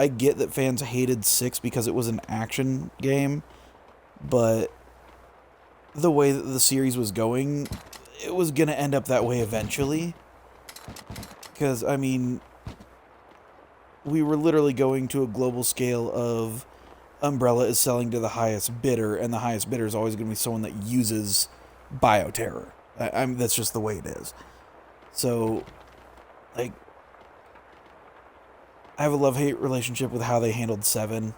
I get that fans hated 6 because it was an action game, but the way that the series was going, it was going to end up that way eventually. Because, I mean, we were literally going to a global scale of Umbrella is selling to the highest bidder, and the highest bidder is always going to be someone that uses bioterror. That's just the way it is. So, like, I have a love-hate relationship with how they handled 7.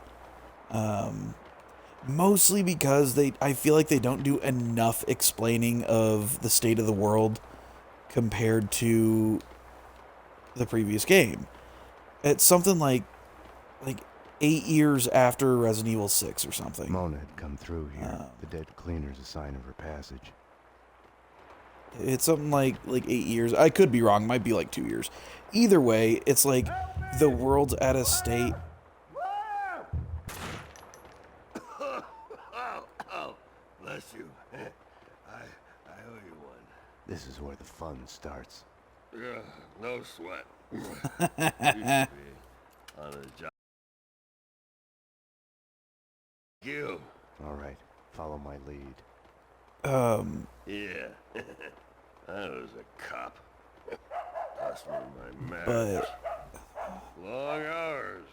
Mostly because I feel like they don't do enough explaining of the state of the world compared to the previous game. It's something like 8 years after Resident Evil 6 or something. Mona had come through here. The dead cleaner's a sign of her passage. It's something like 8 years. I could be wrong. Might be like 2 years. Either way, it's like the world's at a state. Oh, bless you. I owe you one. This is where the fun starts. Yeah, no sweat. Used to be on a job. You. All right, follow my lead. Yeah. I was a cop. Cost me my marriage. But Long hours.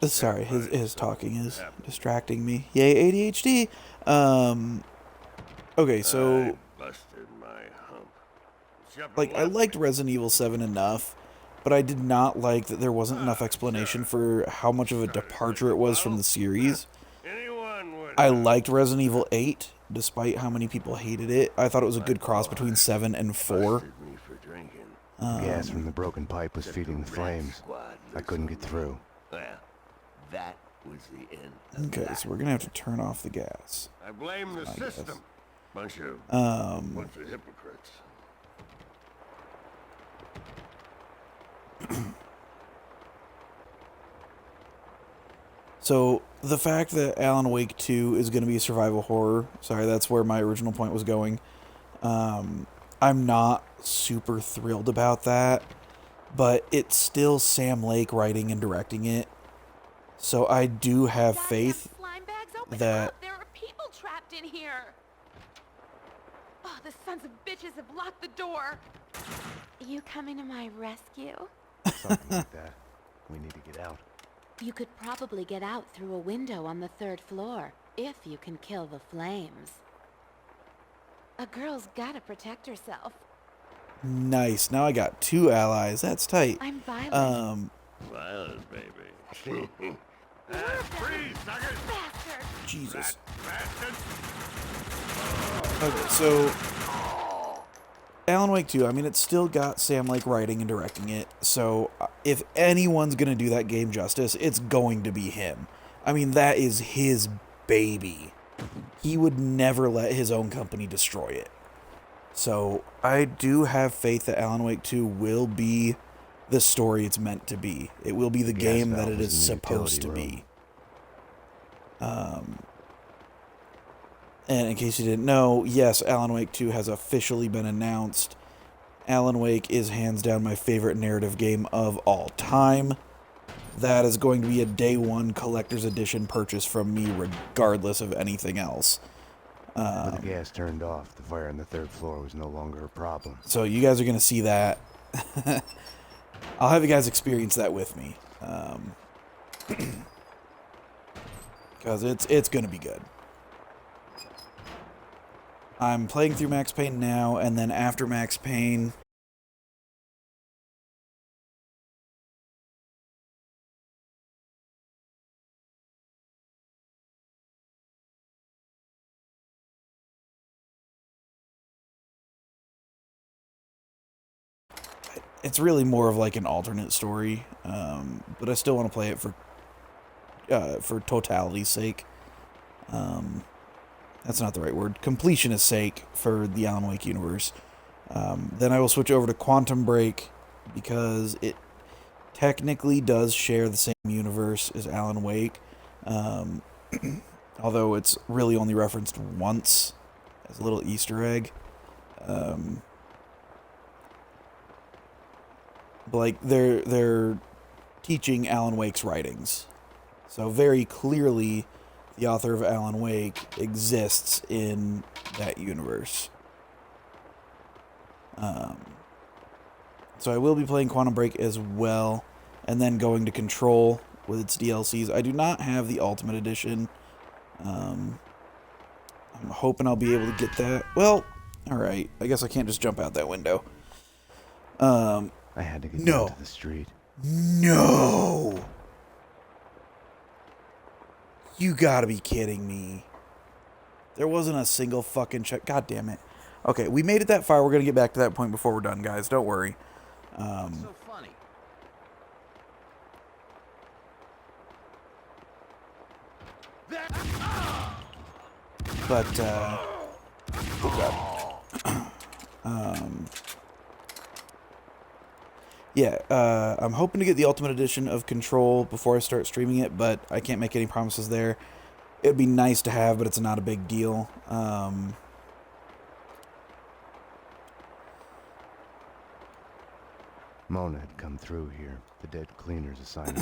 sorry, his talking is distracting me. Yay, ADHD. Okay, so I busted my hump. like I liked Resident Evil 7 enough, but I did not like that there wasn't enough explanation for how much of a departure it was from the series. I liked Resident Evil 8, despite how many people hated it. I thought it was a good cross between 7 and 4. Gas from the broken pipe was feeding the flames. I couldn't get through. Well, that was the end. Okay, so we're gonna have to turn off the gas. I blame the system. Bunch of hypocrites. So, the fact that Alan Wake 2 is going to be a survival horror, sorry, that's where my original point was going. I'm not super thrilled about that. but it's still Sam Lake writing and directing it. So I do have faith that There are people trapped in here. Oh, the sons of bitches have locked the door. You coming to my rescue? Something like that. We need to get out. You could probably get out through a window on the 3rd floor, if you can kill the flames. A girl's gotta protect herself. nice. Now I got 2 allies. That's tight. I'm violent. Violent, baby. Freeze, suckers! Bastard! Jesus. Okay, so Alan Wake 2, I mean, it's still got Sam Lake writing and directing it, so if anyone's going to do that game justice, it's going to be him. I mean, that is his baby. He would never let his own company destroy it. So I do have faith that Alan Wake 2 will be the story it's meant to be. It will be the game that it is supposed to be. And in case you didn't know, yes, Alan Wake 2 has officially been announced. Alan Wake is hands down my favorite narrative game of all time. That is going to be a day one collector's edition purchase from me, regardless of anything else. With the gas turned off, the fire on the 3rd floor was no longer a problem. So you guys are going to see that. I'll have you guys experience that with me. Because it's going to be good. I'm playing through Max Payne now, and then after Max Payne... It's really more of like an alternate story, but I still want to play it for totality's sake. That's not the right word. Completionist sake for the Alan Wake universe. Then I will switch over to Quantum Break because it technically does share the same universe as Alan Wake, although it's really only referenced once as a little Easter egg. Like they're teaching Alan Wake's writings, so very clearly the author of Alan Wake exists in that universe. So I will be playing Quantum Break as well, and then going to Control with its DLCs. I do not have the Ultimate Edition. I'm hoping I'll be able to get that. Well, alright. I guess I can't just jump out that window. I had to get down to the street. No! You gotta be kidding me. There wasn't a single fucking check. God damn it. Okay, we made it that far. We're gonna get back to that point before we're done, guys. Don't worry. So funny. But, oh god. Yeah, I'm hoping to get the Ultimate Edition of Control before I start streaming it, but I can't make any promises there. It would be nice to have, but it's not a big deal. Mona had come through here. The dead cleaners assigned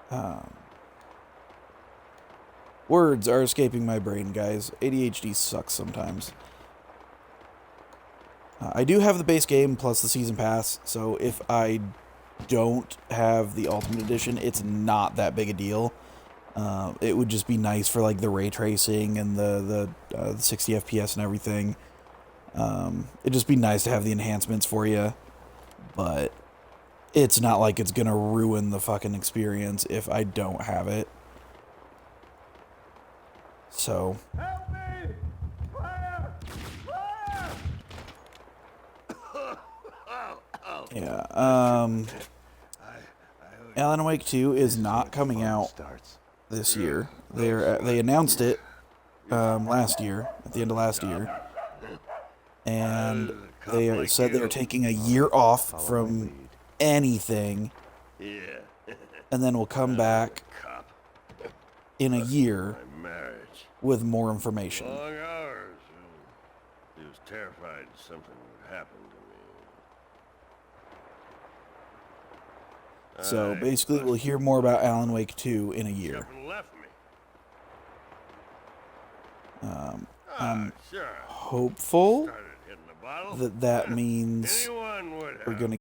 her. Words are escaping my brain, guys. ADHD sucks sometimes. I do have the base game plus the season pass, so if I don't have the Ultimate Edition, it's not that big a deal. It would just be nice for like the ray tracing and the 60 FPS and everything. It'd just be nice to have the enhancements for you, but it's not like it's gonna ruin the fucking experience if I don't have it. So. Help me! Fire! Fire! Yeah, Alan Wake 2 is not coming out this year. They announced it last year, at the end of last year. And they said they were taking a year off from anything. And then we'll come back in a year with more information. Long hours. He was terrified something would happen to me. So basically, we'll hear more about Alan Wake 2 in a year. Up and left me. I'm Sure. hopeful Started hitting the bottle. that means Anyone would we're have. gonna.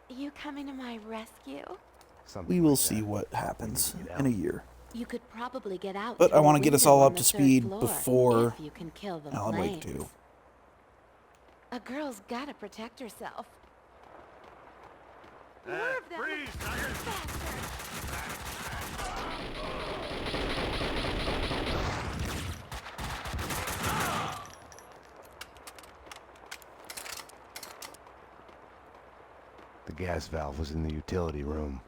You coming to my rescue? We will see what happens in a year. You could probably get out. But I through a want to get us window all on up the to third speed floor, before if you can kill the Alan Wake flames. 2. A girl's gotta protect herself. Freeze, The gas valve was in the utility room.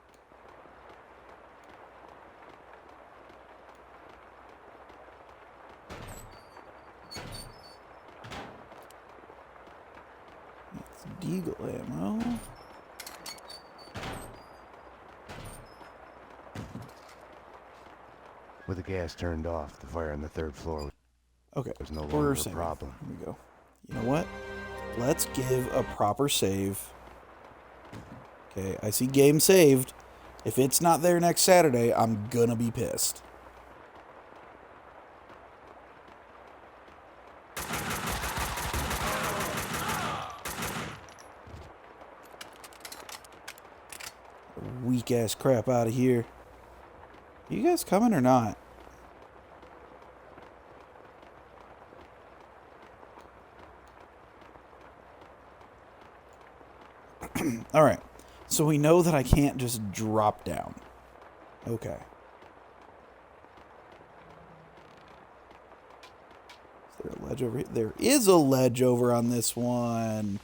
It's Deagle ammo. With the gas turned off, the fire on the third floor was no longer a problem. Here we go. You know what? Let's give a proper save. Okay, I see game saved. If it's not there next Saturday, I'm gonna be pissed. Weak ass crap out of here. Are you guys coming or not? All right. So we know that I can't just drop down. Okay. Is there a ledge over here? There is a ledge over on this one.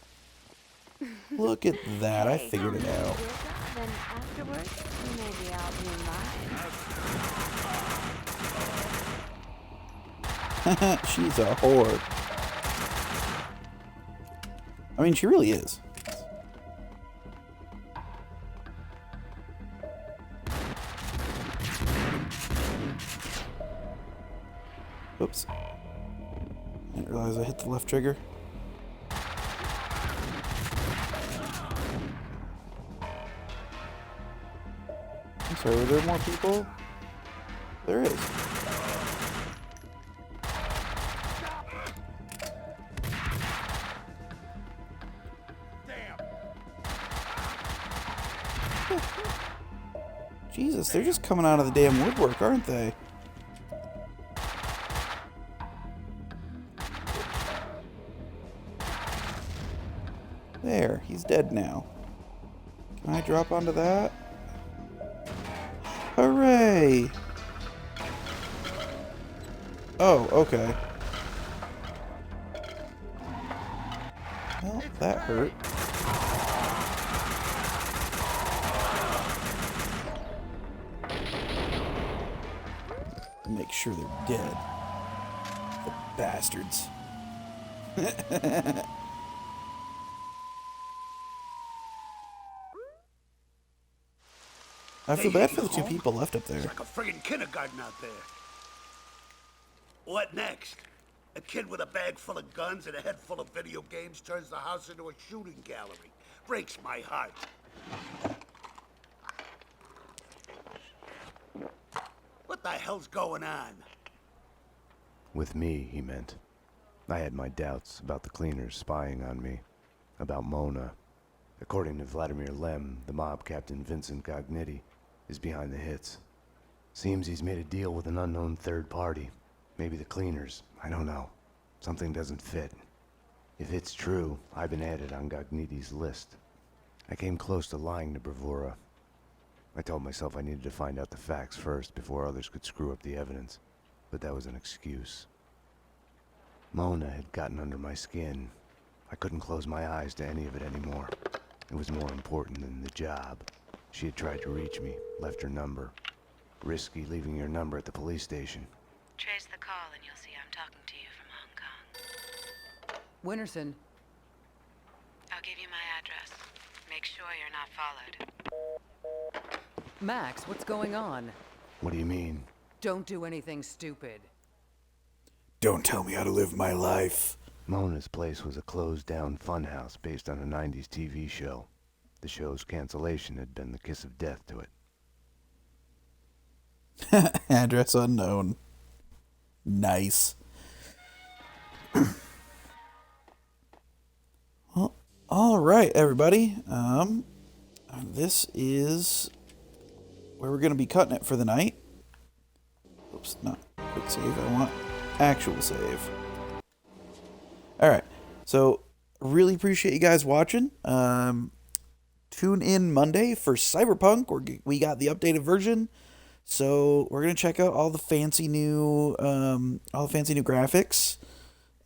Look at that. I figured it out. Then afterwards, maybe I'll do mine. She's a whore. I mean, she really is. Oops. I didn't realize I hit the left trigger. I'm sorry, were there more people? There is. Jesus, they're just coming out of the damn woodwork, aren't they? There, he's dead now. Can I drop onto that? Hooray! Oh, okay. Well, that hurt. Make sure they're dead. The bastards. I feel bad for the two people left up there. It's like a friggin' kindergarten out there. What next? A kid with a bag full of guns and a head full of video games turns the house into a shooting gallery. Breaks my heart. What the hell's going on? With me, he meant. I had my doubts about the cleaners spying on me. About Mona. According to Vladimir Lem, the mob captain Vincent Gognitti is behind the hits. Seems he's made a deal with an unknown third party. Maybe the cleaners. I don't know. Something doesn't fit. If it's true, I've been added on Gognitti's list. I came close to lying to Bravura. I told myself I needed to find out the facts first before others could screw up the evidence. But that was an excuse. Mona had gotten under my skin. I couldn't close my eyes to any of it anymore. It was more important than the job. She had tried to reach me, left her number. Risky leaving your number at the police station. Trace the call and you'll see I'm talking to you from Hong Kong. Winterson. I'll give you my address. Make sure you're not followed. Max, what's going on? What do you mean? Don't do anything stupid. Don't tell me how to live my life. Mona's place was a closed-down funhouse based on a 90s TV show. The show's cancellation had been the kiss of death to it. Address unknown. Nice. Well, all right, everybody. This is where we're going to be cutting it for the night. Oops, not quick save. I want actual save. All right. So, really appreciate you guys watching. Tune in Monday for Cyberpunk. We got the updated version. So we're gonna check out all the fancy new graphics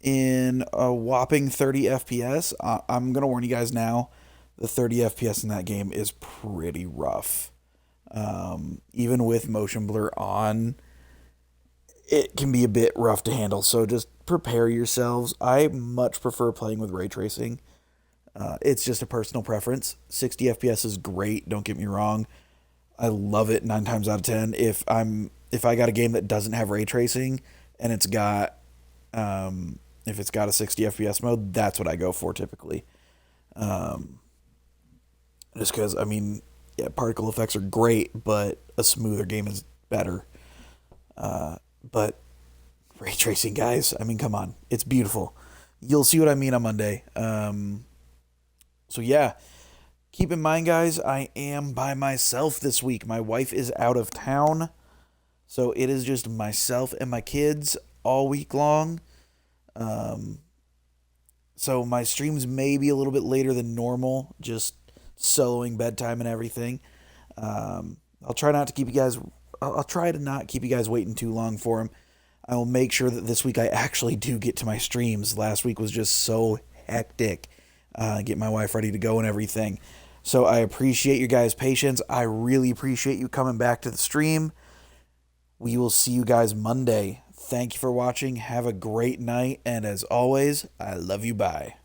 in a whopping 30 FPS. I'm gonna warn you guys now, the 30 FPS in that game is pretty rough. Even with motion blur on, it can be a bit rough to handle. So just prepare yourselves. I much prefer playing with ray tracing. It's just a personal preference. 60 FPS is great. Don't get me wrong. I love it 9 times out of 10. If I got a game that doesn't have ray tracing and it's got if it's got a 60 FPS mode, that's what I go for typically. Just because particle effects are great, but a smoother game is better. But ray tracing, guys, come on, it's beautiful. You'll see what I mean on Monday. So yeah. Keep in mind, guys, I am by myself this week. My wife is out of town, so it is just myself and my kids all week long. So my streams may be a little bit later than normal, just soloing bedtime and everything. I'll try not to keep you guys. I'll try to not keep you guys waiting too long for them. I will make sure that this week I actually do get to my streams. Last week was just so hectic. Get my wife ready to go and everything. So I appreciate your guys' patience. I really appreciate you coming back to the stream. We will see you guys Monday. Thank you for watching. Have a great night. And as always, I love you. Bye.